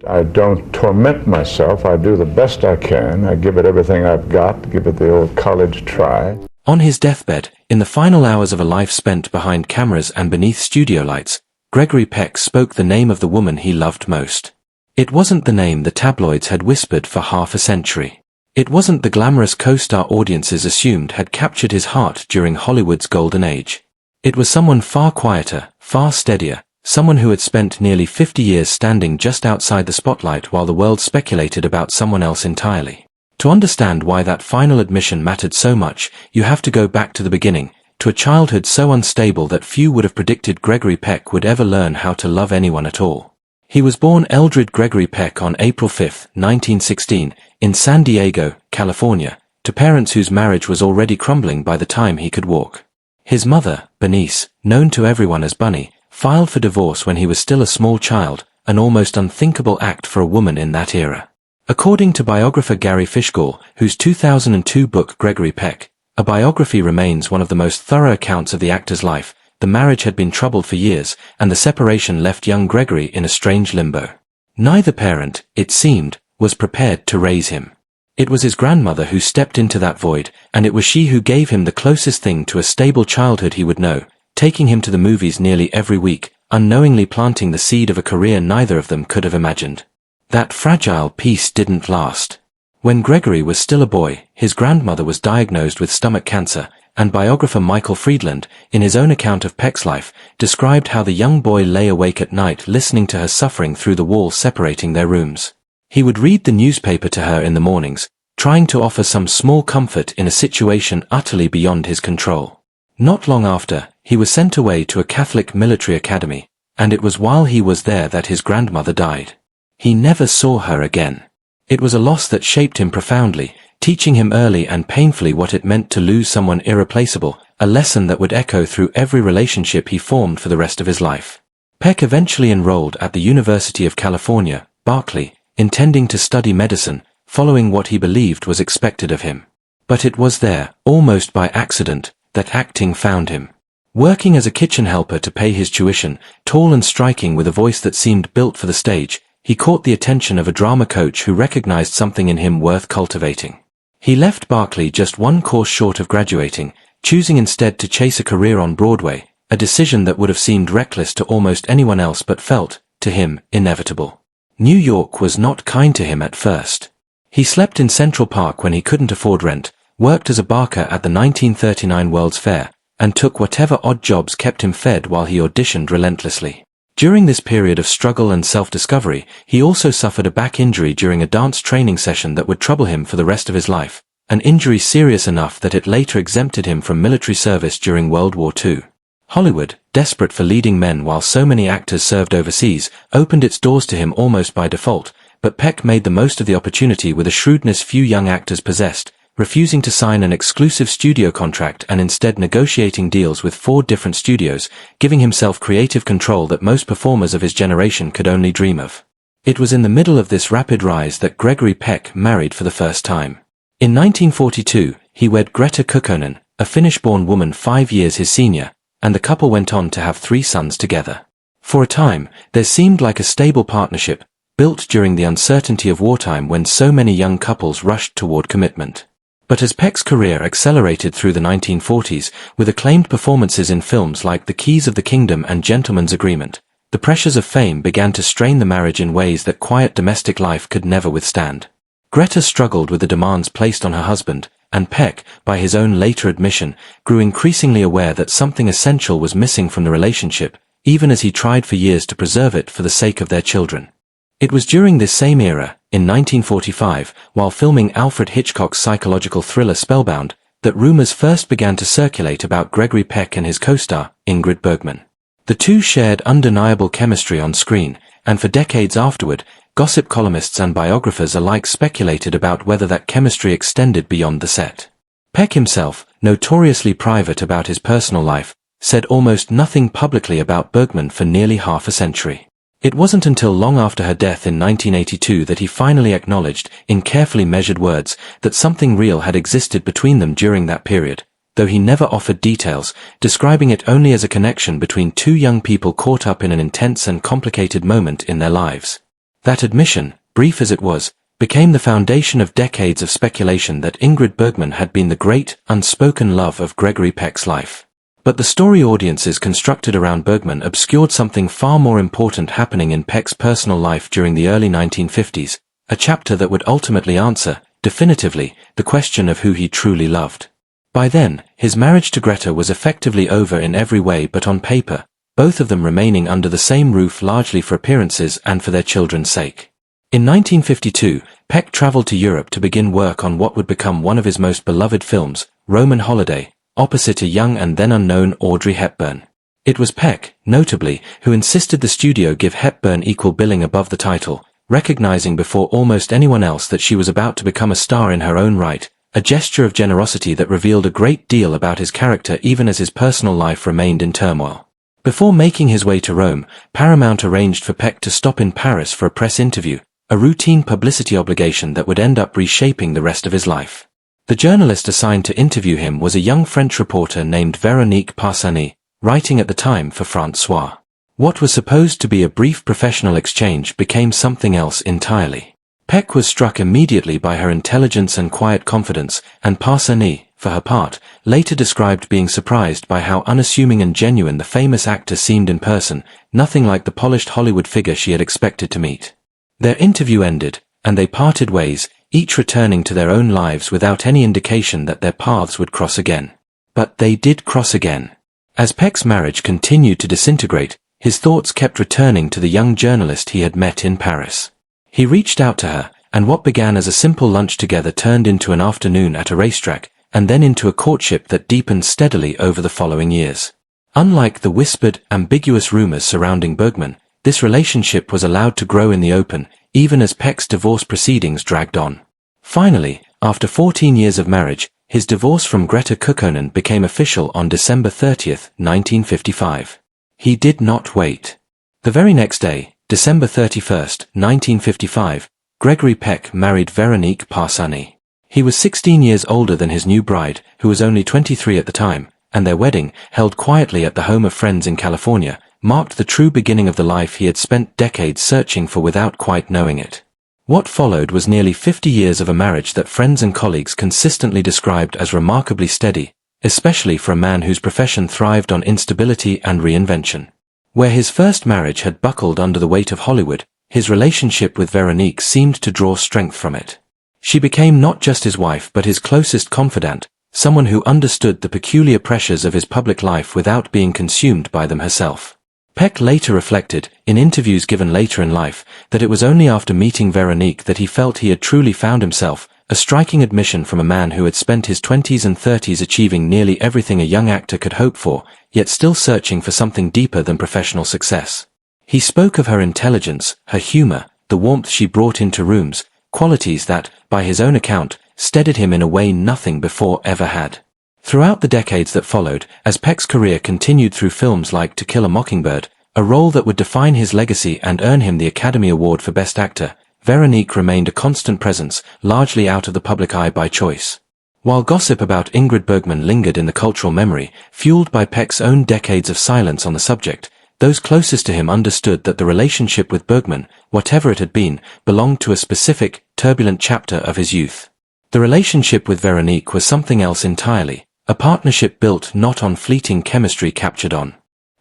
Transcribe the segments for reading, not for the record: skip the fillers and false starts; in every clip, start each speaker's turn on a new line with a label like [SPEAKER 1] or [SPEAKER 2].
[SPEAKER 1] I don't torment myself. I do the best I can. I give it everything I've got, give it the old college try.
[SPEAKER 2] On his deathbed, in the final hours of a life spent behind cameras and beneath studio lights, Gregory Peck spoke the name of the woman he loved most. It wasn't the name the tabloids had whispered for half a century. It wasn't the glamorous co-star audiences assumed had captured his heart during Hollywood's golden age. It was someone far quieter, far steadier, someone who had spent nearly 50 years standing just outside the spotlight while the world speculated about someone else entirely. To understand why that final admission mattered so much, you have to go back to the beginning, to a childhood so unstable that few would have predicted Gregory Peck would ever learn how to love anyone at all. He was born Eldred Gregory Peck on April 5, 1916, in San Diego, California, to parents whose marriage was already crumbling by the time he could walk. His mother, Bernice, known to everyone as Bunny, filed for divorce when he was still a small child, an almost unthinkable act for a woman in that era. According to biographer Gary Fishgall, whose 2002 book Gregory Peck, a biography remains one of the most thorough accounts of the actor's life, the marriage had been troubled for years, and the separation left young Gregory in a strange limbo. Neither parent, it seemed, was prepared to raise him. It was his grandmother who stepped into that void, and it was she who gave him the closest thing to a stable childhood he would know, taking him to the movies nearly every week, unknowingly planting the seed of a career neither of them could have imagined. That fragile peace didn't last. When Gregory was still a boy, his grandmother was diagnosed with stomach cancer, and biographer Michael Freedland, in his own account of Peck's life, described how the young boy lay awake at night listening to her suffering through the wall separating their rooms. He would read the newspaper to her in the mornings, trying to offer some small comfort in a situation utterly beyond his control. Not long after, he was sent away to a Catholic military academy, and it was while he was there that his grandmother died. He never saw her again. It was a loss that shaped him profoundly, teaching him early and painfully what it meant to lose someone irreplaceable, a lesson that would echo through every relationship he formed for the rest of his life. Peck eventually enrolled at the University of California, Berkeley, intending to study medicine, following what he believed was expected of him. But it was there, almost by accident, that acting found him. Working as a kitchen helper to pay his tuition, tall and striking with a voice that seemed built for the stage, he caught the attention of a drama coach who recognized something in him worth cultivating. He left Berkeley just one course short of graduating, choosing instead to chase a career on Broadway, a decision that would have seemed reckless to almost anyone else but felt, to him, inevitable. New York was not kind to him at first. He slept in Central Park when he couldn't afford rent, worked as a barker at the 1939 World's Fair, and took whatever odd jobs kept him fed while he auditioned relentlessly. During this period of struggle and self-discovery, he also suffered a back injury during a dance training session that would trouble him for the rest of his life, an injury serious enough that it later exempted him from military service during World War II. Hollywood, desperate for leading men while so many actors served overseas, opened its doors to him almost by default, but Peck made the most of the opportunity with a shrewdness few young actors possessed, refusing to sign an exclusive studio contract and instead negotiating deals with 4 different studios, giving himself creative control that most performers of his generation could only dream of. It was in the middle of this rapid rise that Gregory Peck married for the first time. In 1942, he wed Greta Kukkonen, a Finnish-born woman 5 years his senior, and the couple went on to have 3 sons together. For a time, there seemed like a stable partnership, built during the uncertainty of wartime when so many young couples rushed toward commitment. But as Peck's career accelerated through the 1940s, with acclaimed performances in films like The Keys of the Kingdom and Gentleman's Agreement, the pressures of fame began to strain the marriage in ways that quiet domestic life could never withstand. Greta struggled with the demands placed on her husband, and Peck, by his own later admission, grew increasingly aware that something essential was missing from the relationship, even as he tried for years to preserve it for the sake of their children. It was during this same era, in 1945, while filming Alfred Hitchcock's psychological thriller Spellbound, that rumors first began to circulate about Gregory Peck and his co-star, Ingrid Bergman. The two shared undeniable chemistry on screen, and for decades afterward, gossip columnists and biographers alike speculated about whether that chemistry extended beyond the set. Peck himself, notoriously private about his personal life, said almost nothing publicly about Bergman for nearly half a century. It wasn't until long after her death in 1982 that he finally acknowledged, in carefully measured words, that something real had existed between them during that period, though he never offered details, describing it only as a connection between 2 young people caught up in an intense and complicated moment in their lives. That admission, brief as it was, became the foundation of decades of speculation that Ingrid Bergman had been the great, unspoken love of Gregory Peck's life. But the story audiences constructed around Bergman obscured something far more important happening in Peck's personal life during the early 1950s, a chapter that would ultimately answer, definitively, the question of who he truly loved. By then, his marriage to Greta was effectively over in every way but on paper, both of them remaining under the same roof largely for appearances and for their children's sake. In 1952, Peck traveled to Europe to begin work on what would become one of his most beloved films, Roman Holiday, opposite a young and then unknown Audrey Hepburn. It was Peck, notably, who insisted the studio give Hepburn equal billing above the title, recognizing before almost anyone else that she was about to become a star in her own right, a gesture of generosity that revealed a great deal about his character even as his personal life remained in turmoil. Before making his way to Rome, Paramount arranged for Peck to stop in Paris for a press interview, a routine publicity obligation that would end up reshaping the rest of his life. The journalist assigned to interview him was a young French reporter named Veronique Parsani, writing at the time for François. What was supposed to be a brief professional exchange became something else entirely. Peck was struck immediately by her intelligence and quiet confidence, and Parsani, for her part, later described being surprised by how unassuming and genuine the famous actor seemed in person, nothing like the polished Hollywood figure she had expected to meet. Their interview ended, and they parted ways, each returning to their own lives without any indication that their paths would cross again. But they did cross again. As Peck's marriage continued to disintegrate, his thoughts kept returning to the young journalist he had met in Paris. He reached out to her, and what began as a simple lunch together turned into an afternoon at a racetrack, and then into a courtship that deepened steadily over the following years. Unlike the whispered, ambiguous rumors surrounding Bergman, this relationship was allowed to grow in the open, even as Peck's divorce proceedings dragged on. Finally, after 14 years of marriage, his divorce from Greta Kukkonen became official on December 30, 1955. He did not wait. The very next day, December 31, 1955, Gregory Peck married Veronique Parsani. He was 16 years older than his new bride, who was only 23 at the time, and their wedding, held quietly at the home of friends in California, marked the true beginning of the life he had spent decades searching for without quite knowing it. What followed was nearly 50 years of a marriage that friends and colleagues consistently described as remarkably steady, especially for a man whose profession thrived on instability and reinvention. Where his first marriage had buckled under the weight of Hollywood, his relationship with Veronique seemed to draw strength from it. She became not just his wife but his closest confidant, someone who understood the peculiar pressures of his public life without being consumed by them herself. Peck later reflected, in interviews given later in life, that it was only after meeting Veronique that he felt he had truly found himself, a striking admission from a man who had spent his 20s and 30s achieving nearly everything a young actor could hope for, yet still searching for something deeper than professional success. He spoke of her intelligence, her humor, the warmth she brought into rooms, qualities that, by his own account, steadied him in a way nothing before ever had. Throughout the decades that followed, as Peck's career continued through films like To Kill a Mockingbird, a role that would define his legacy and earn him the Academy Award for Best Actor, Veronique remained a constant presence, largely out of the public eye by choice. While gossip about Ingrid Bergman lingered in the cultural memory, fueled by Peck's own decades of silence on the subject, those closest to him understood that the relationship with Bergman, whatever it had been, belonged to a specific, turbulent chapter of his youth. The relationship with Veronique was something else entirely. A partnership built not on fleeting chemistry captured on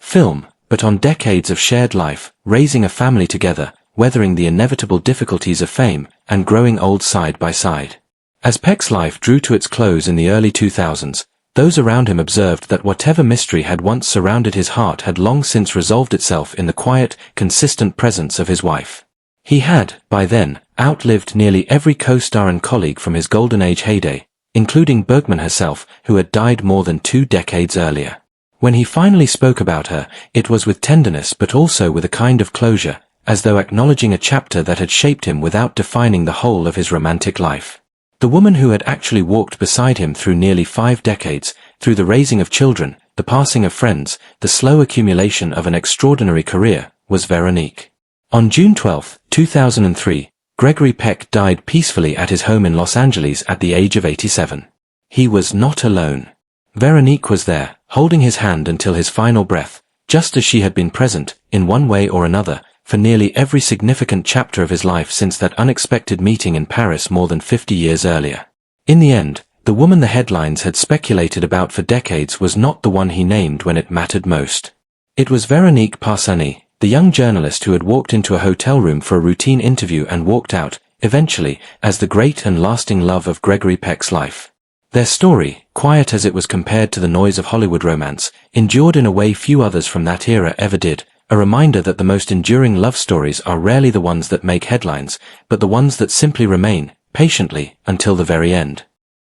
[SPEAKER 2] film, but on decades of shared life, raising a family together, weathering the inevitable difficulties of fame, and growing old side by side. As Peck's life drew to its close in the early 2000s, those around him observed that whatever mystery had once surrounded his heart had long since resolved itself in the quiet, consistent presence of his wife. He had, by then, outlived nearly every co-star and colleague from his Golden Age heyday, including Bergman herself, who had died more than 2 decades earlier. When he finally spoke about her, it was with tenderness but also with a kind of closure, as though acknowledging a chapter that had shaped him without defining the whole of his romantic life. The woman who had actually walked beside him through nearly 5 decades, through the raising of children, the passing of friends, the slow accumulation of an extraordinary career, was Veronique. On June 12, 2003, Gregory Peck died peacefully at his home in Los Angeles at the age of 87. He was not alone. Veronique was there, holding his hand until his final breath, just as she had been present, in one way or another, for nearly every significant chapter of his life since that unexpected meeting in Paris more than 50 years earlier. In the end, the woman the headlines had speculated about for decades was not the one he named when it mattered most. It was Veronique Parsani, the young journalist who had walked into a hotel room for a routine interview and walked out, eventually, as the great and lasting love of Gregory Peck's life. Their story, quiet as it was compared to the noise of Hollywood romance, endured in a way few others from that era ever did, a reminder that the most enduring love stories are rarely the ones that make headlines, but the ones that simply remain, patiently, until the very end.